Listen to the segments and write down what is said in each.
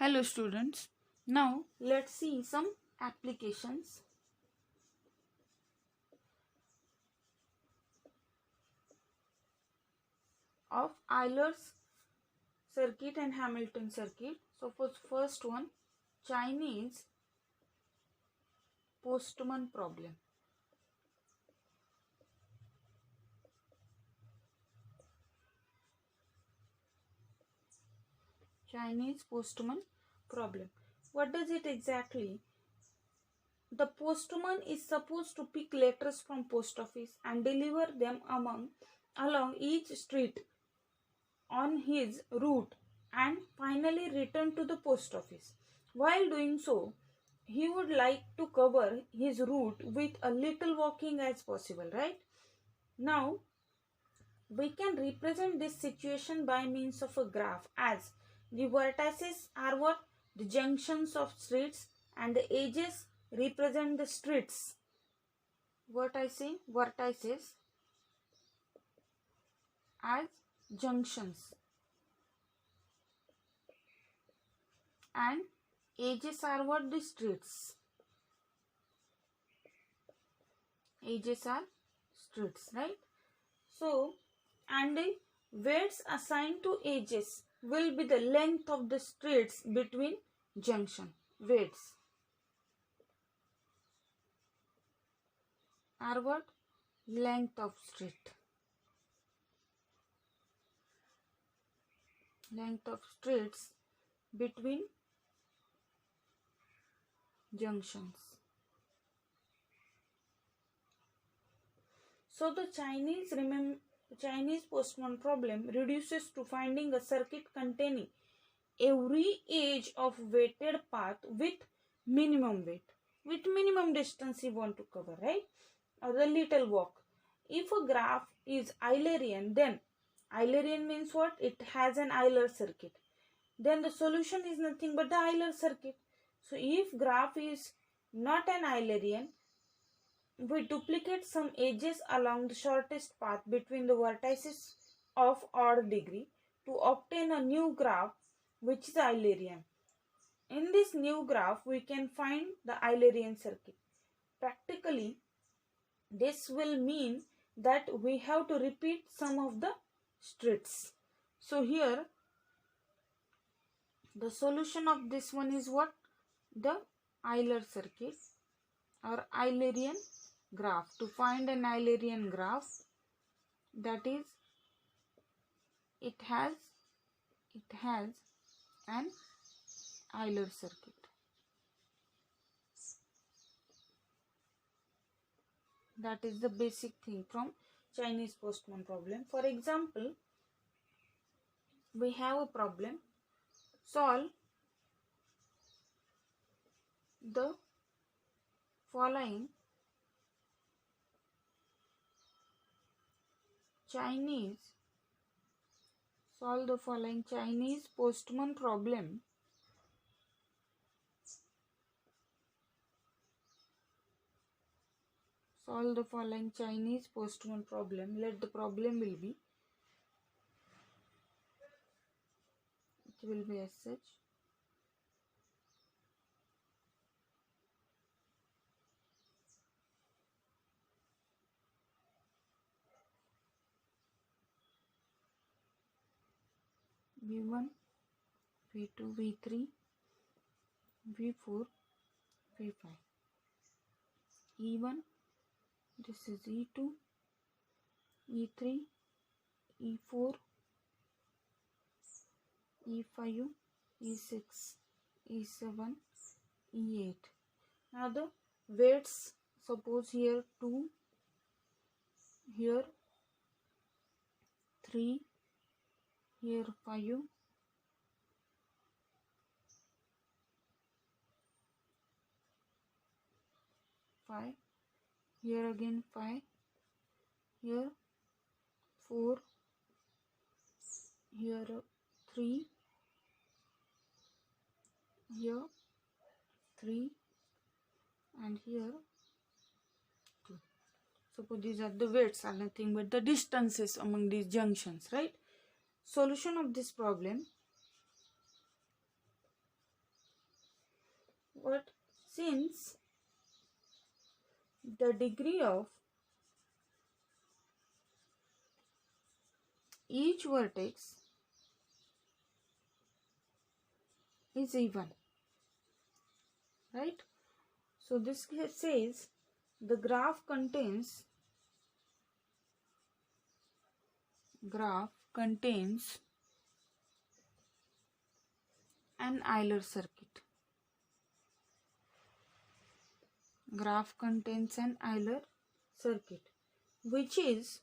Hello students. Now let's see some applications of Euler's circuit and Hamilton circuit. So for first one, Chinese Postman problem. Chinese Postman problem. What does it exactly? The postman is supposed to pick letters from post office and deliver them along each street on his route and finally return to the post office. While doing so, he would like to cover his route with a little walking as possible, right? Now, we can represent this situation by means of a graph, as the vertices are what? The junctions of streets, and the edges represent the streets. Vertices as junctions, and edges are what? The streets. Edges are streets, right? So, and the weights assigned to edges will be the length of the streets between junction. Weights are what? Length of street. Length of streets between junctions. So the Chinese postman problem reduces to finding a circuit containing every edge of weighted path with minimum weight, with minimum distance you want to cover, right? Or the little walk. If a graph is Eulerian, then Eulerian means what? It has an Euler circuit. Then the solution is nothing but the Euler circuit. So if graph is not an Eulerian, we duplicate some edges along the shortest path between the vertices of odd degree to obtain a new graph which is Eulerian. In this new graph, we can find the Eulerian circuit. Practically, this will mean that we have to repeat some of the streets. So here, the solution of this one is what? The Euler circuit or Eulerian graph. To find an Eulerian graph, that is, it has an Euler circuit. That is the basic thing from Chinese postman problem. For example, we have a problem. Solve the following Chinese postman problem. Solve the following Chinese postman problem. Let the problem will be, it will be as such. V1, V2, V3, V4, V5. E1, this is E2, E3, E4, E5, E6, E7, E8. Now the weights, suppose here 2, here 3, here 5, here again 5, here 4, here 3, here 3, and here 2. Suppose these are the weights, are nothing but the distances among these junctions, right? Solution of this problem. But since the degree of each vertex is even, right? So this says the graph contains an Euler circuit. Graph contains an Euler circuit, which is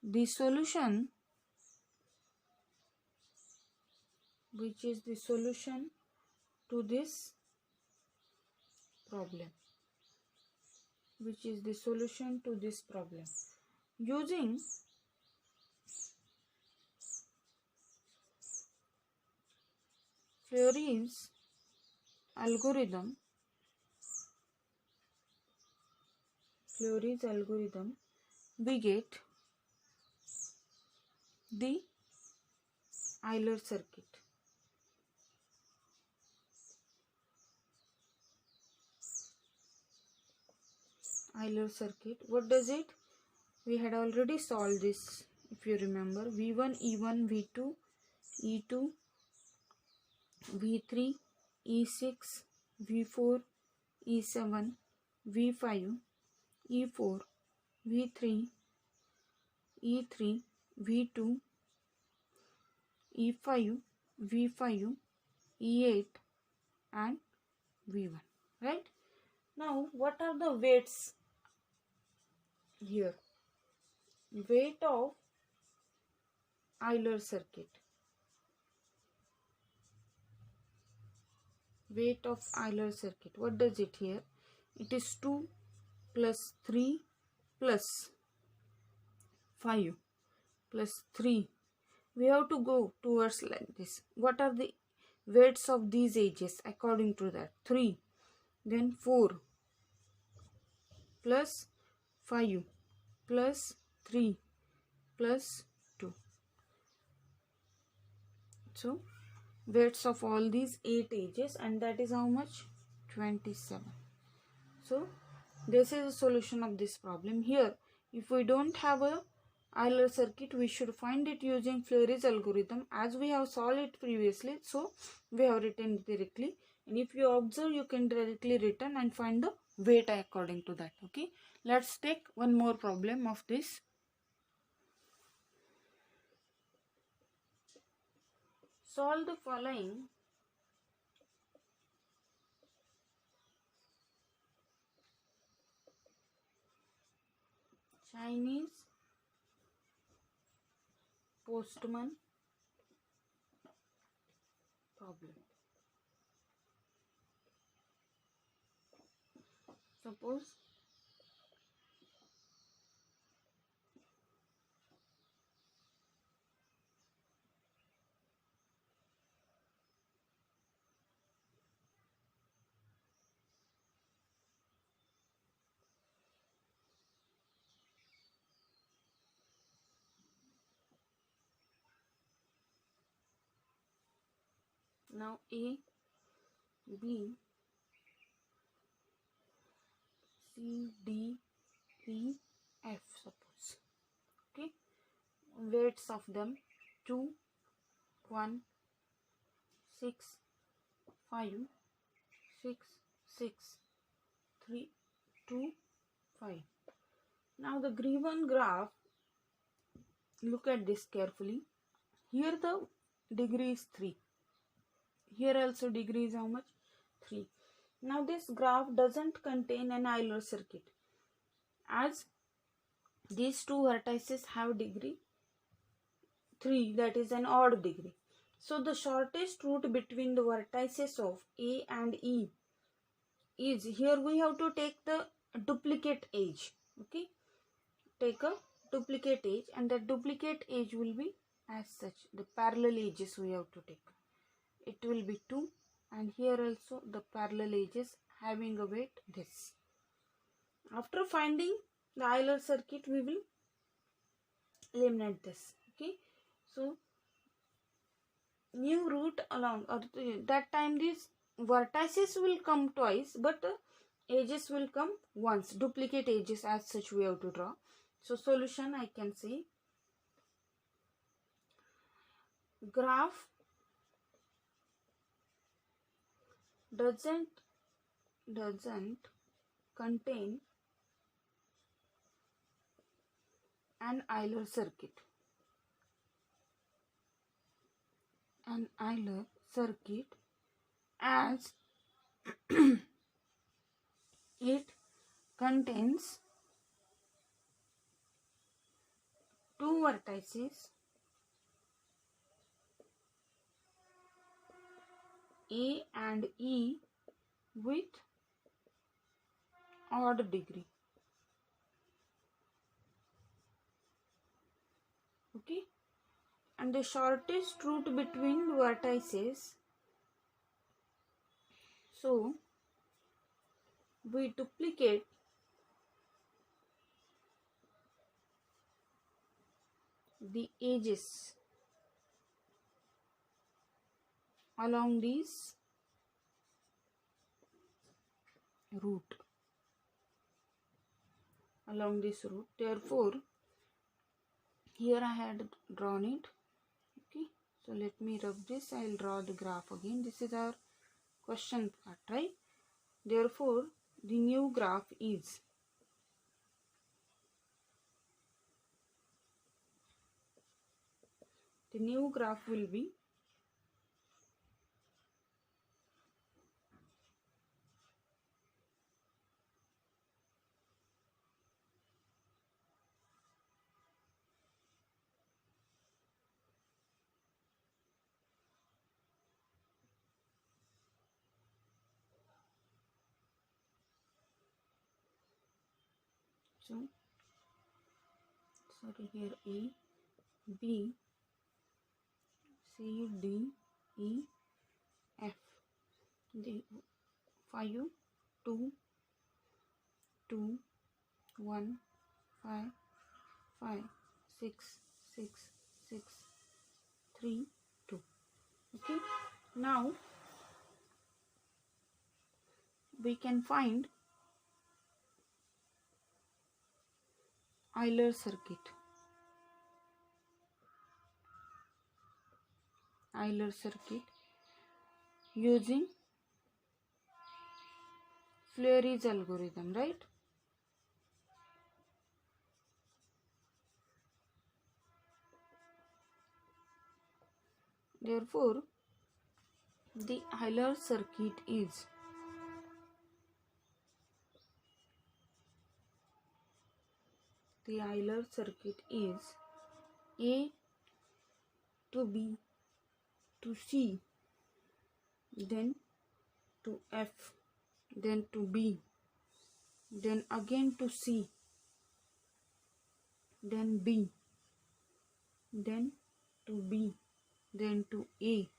the solution to this problem. Using Flory's algorithm, we get the Euler circuit. What does it? We had already solved this, if you remember. V1, E1, V2, E2, V3, E6, V4, E7, V5, E4, V3, E3, V2, E5, V5, E8 and V1, right? Now what are the weights here? Weight of Euler circuit. What does it here? It is 2 plus 3 plus 5 plus 3. We have to go towards like this. What are the weights of these edges according to that? 3, then 4 plus 5 plus 3 plus 2. So weights of all these 8 edges, and that is how much? 27. So this is a solution of this problem. Here, if we don't have a Euler circuit, we should find it using Flory's algorithm, as we have solved it previously. So we have written it directly, and if you observe, you can directly return and find the weight according to that. Okay, let's take one more problem of this. Solve the following Chinese postman problem. Suppose now A, B, C, D, E, F, suppose. Okay, weights of them 2, 1, 6, 5, 6, 6, 3, 2, 5. Now the given graph, look at this carefully. Here the degree is 3. Here also degree is how much? 3. Now this graph doesn't contain an Euler circuit, as these two vertices have degree 3, that is an odd degree. So the shortest route between the vertices of A and E is, here we have to take the duplicate edge. Okay, take a duplicate edge, and the duplicate edge will be as such. The parallel edges we have to take. It will be 2, and here also the parallel edges having a weight this. After finding the Euler circuit, we will eliminate this. Okay, So new route along, or that time these vertices will come twice, but edges will come once, duplicate edges as such we have to draw. So solution, I can say graph doesn't contain an Euler circuit. An Euler circuit as it contains two vertices A and E with odd degree. Okay, and the shortest route between the vertices, so we duplicate the edges along this route, therefore here I had drawn it. Okay, so let me rub this. I will draw the graph again. This is our question part, right? Therefore the new graph is will be so sorry, here A, B, C, D, E, F. The 5, 2, 2, 1, 5, 5, 6, 6, 6, 3, 2. Okay, now we can find Euler circuit. Using Fleury's algorithm, right? Therefore the Euler circuit is A to B to C, then to F, then to B, then again to C, then B, then to B, then to A,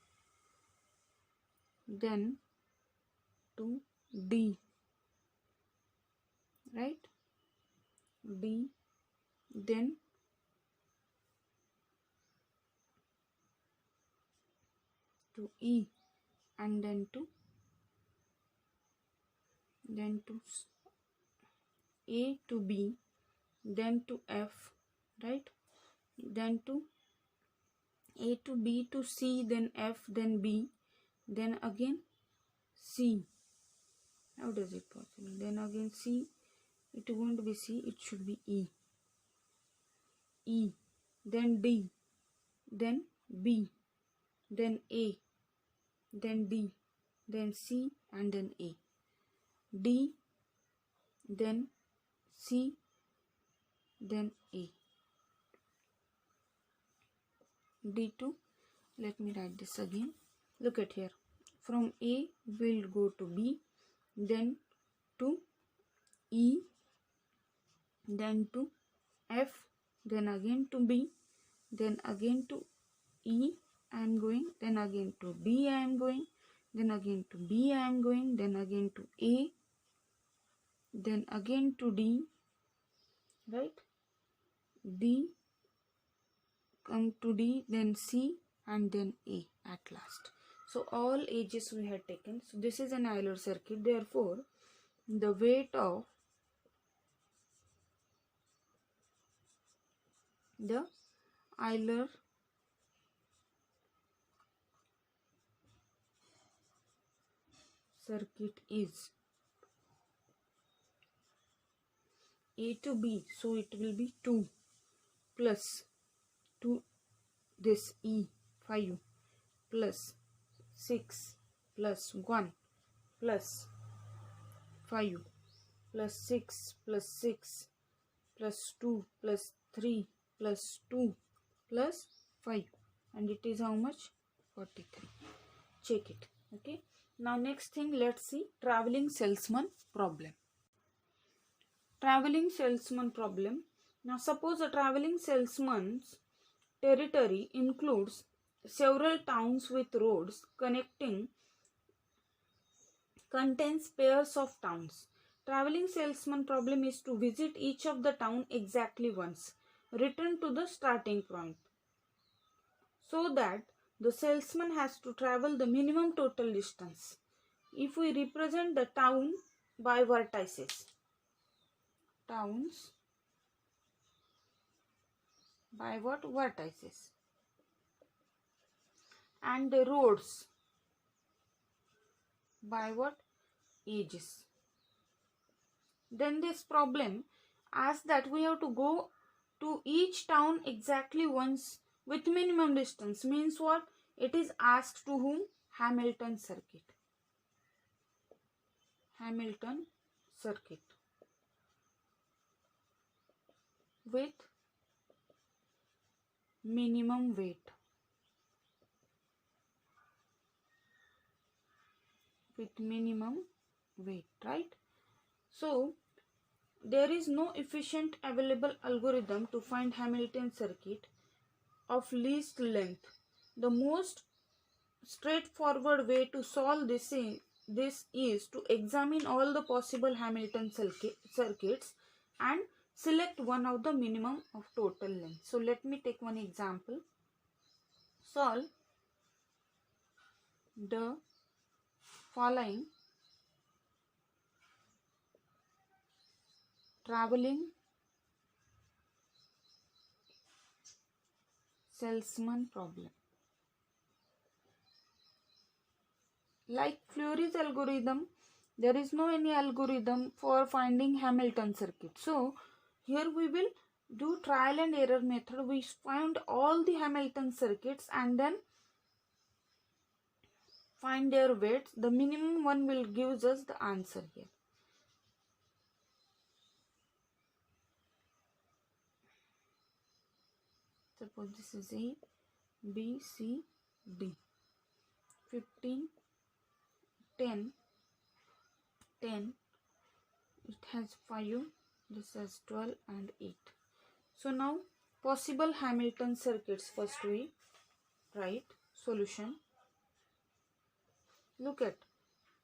then to D, right? D, then to E, and then to A to B, then to F, right? Then to A to B to C, then F, then B, then again C. How does it possible? Then again C, it won't be C, it should be E. E, then D, then B, then A, then D, then C, and then A. D, then C, then A. D2, let me write this again. Look at here. From A we'll go to B, then to E, then to F, then again to B, then again to E I am going, then again to D I am going, then again to B I am going, then again to A, then again to D, right? D come to D, then C, and then A at last. So all edges we had taken. So this is an Euler circuit. Therefore, the weight of the Euler circuit is A to B. So it will be 2 plus 2 this E 5 plus 6 plus 1 plus 5 plus 6 plus 6 plus 2 plus 3 plus 2 plus 5, and it is how much? 43. Check it. Okay. Now next thing, let's see traveling salesman problem. Traveling salesman problem. Now suppose a traveling salesman's territory includes several towns with roads contains pairs of towns. Traveling salesman problem is to visit each of the town exactly once, return to the starting point, so that the salesman has to travel the minimum total distance. If we represent the town by vertices, towns by what? Vertices, and the roads by what? Edges. Then this problem asks that we have to go to each town exactly once with minimum distance. Means what? It is asked to whom? Hamilton circuit. Hamilton circuit with minimum weight. With minimum weight, right? So there is no efficient available algorithm to find Hamilton circuit of least length. The most straightforward way to solve this is to examine all the possible Hamilton circuits and select one of the minimum of total length. So let me take one example. Solve the following traveling salesman problem. Like Fleury's algorithm, there is no any algorithm for finding Hamilton circuit. So here we will do trial and error method. We find all the Hamilton circuits and then find their weights. The minimum one will give us the answer here. Suppose this is A, B, C, D. 15, 10, 10. It has 5. This has 12 and 8. So now possible Hamilton circuits. First we write solution. Look at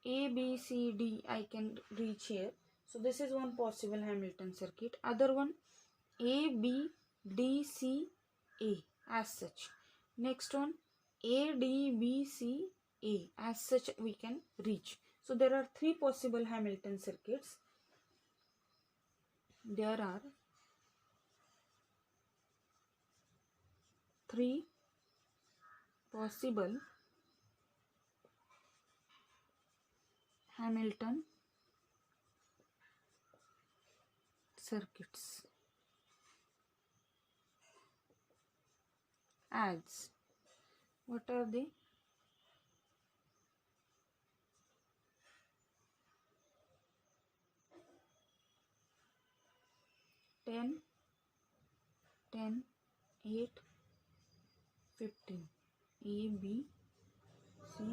A, B, C, D. I can reach here. So this is one possible Hamilton circuit. Other one A, B, D, C, A as such. Next one A, D, B, C, A as such we can reach. So there are 3 possible Hamilton circuits. There are 3 possible Hamilton circuits. Adds. What are they? Ten, 10, 8, 15. A, B, C,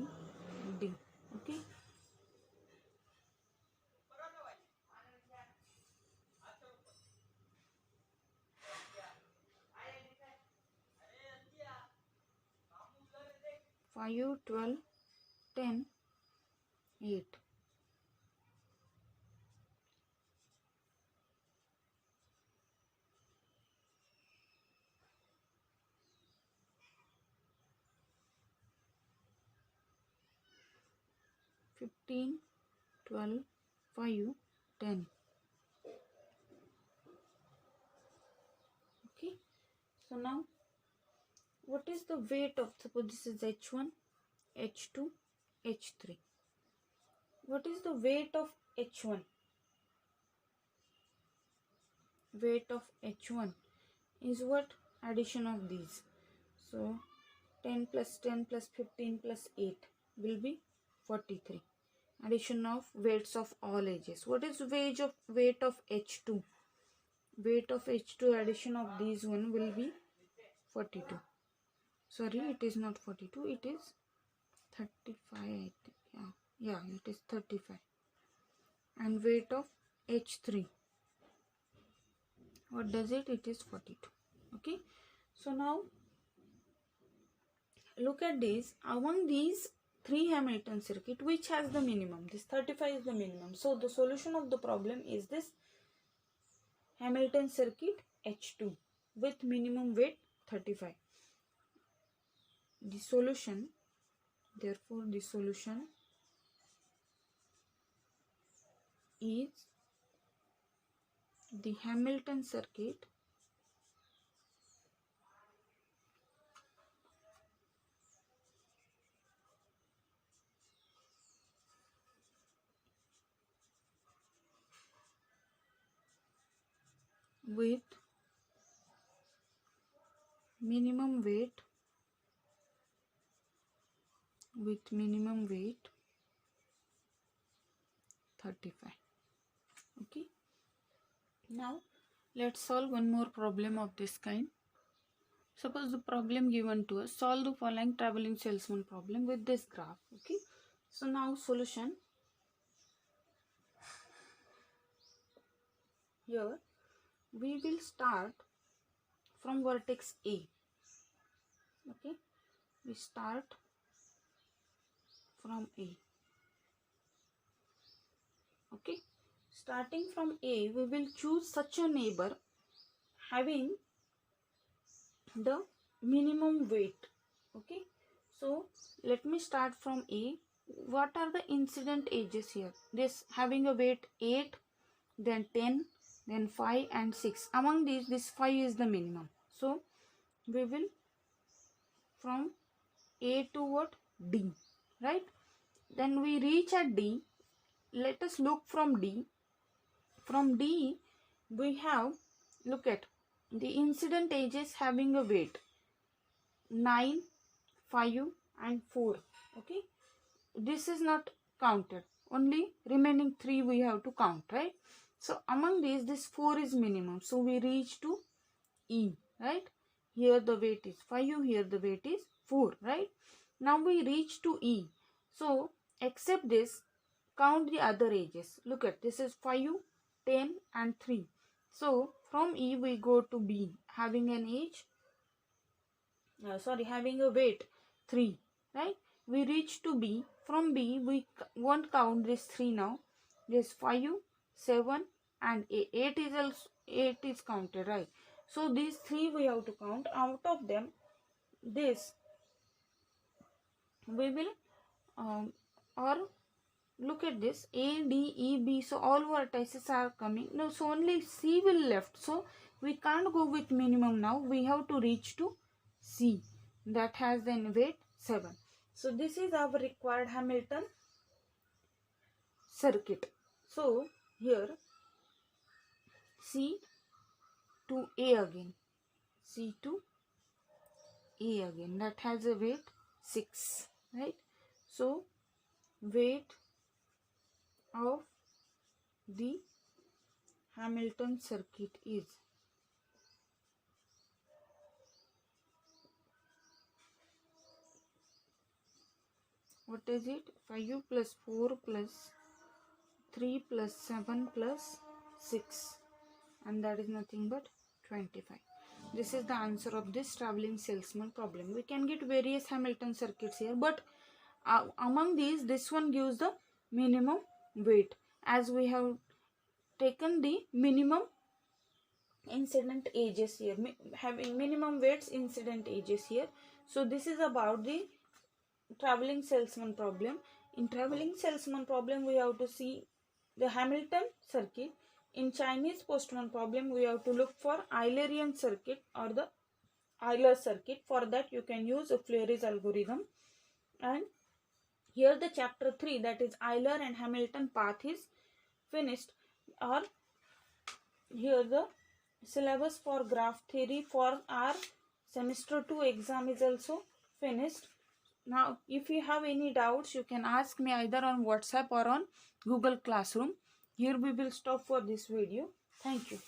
D. Okay. Five, 12, 10, 8. 15, 12, 5, 10. Okay, so now what is the weight of, suppose this is H1, H2, H3. What is the weight of H1? Weight of H1 is what? Addition of these. So 10 plus 10 plus 15 plus 8 will be 43. Addition of weights of all ages. What is weight of H2? Weight of H2 addition of these one will be 42. Sorry, it is not 42, it is 35, I think. Yeah, it is 35. And weight of H3, what does it? It is 42. Okay, so now look at this. Among these three Hamilton circuit, which has the minimum? This 35 is the minimum. So the solution of the problem is this Hamilton circuit H2 with minimum weight 35. The solution, therefore the solution is the Hamilton circuit with minimum weight 35. Okay, now let's solve one more problem of this kind. Suppose the problem given to us, solve the following traveling salesman problem with this graph. Okay, so now solution. Here we will start from vertex A. Okay, we start from A. Okay, starting from A, we will choose such a neighbor having the minimum weight. Okay, so let me start from A. What are the incident ages here? This having a weight 8, then 10, then 5 and 6. Among these, this 5 is the minimum. So we will from A to what? D, right? Then we reach at D. Let us look from D. From D, we have, look at the incident ages having a weight 9, 5 and 4. Okay, this is not counted, only remaining 3 we have to count, right? So among these, this 4 is minimum, so we reach to E, right? Here the weight is 5, here the weight is 4, right? Now we reach to E, so except this, count the other ages. Look at this is 5, 10 and 3. So from E we go to B, having an age, having a weight 3, right? We reach to B. From B we won't count this 3 now. This 5, 7 and 8. 8 is also 8 is counted, right? So these 3 we have to count. Out of them, this we will or look at this A, D, E, B. So all vertices are coming. No, so only C will left. So we can't go with minimum now. We have to reach to C. That has then weight 7. So this is our required Hamilton circuit. So here C to A again. C to A again. That has a weight 6. Right? So weight of the Hamilton circuit is what is it? 5 plus 4 plus 3 plus 7 plus 6, and that is nothing but 25. This is the answer of this traveling salesman problem. We can get various Hamilton circuits here, but among these, this one gives the minimum weight, as we have taken the minimum incident ages here, having minimum weights incident ages here. So this is about the traveling salesman problem. In traveling salesman problem, we have to see the Hamilton circuit. In Chinese postman problem, we have to look for Eulerian circuit or the Euler circuit. For that, you can use a Fleury's algorithm. And here the chapter 3, that is Euler and Hamilton path, is finished. Or here the syllabus for graph theory for our semester 2 exam is also finished. Now, if you have any doubts, you can ask me either on WhatsApp or on Google Classroom. Here we will stop for this video. Thank you.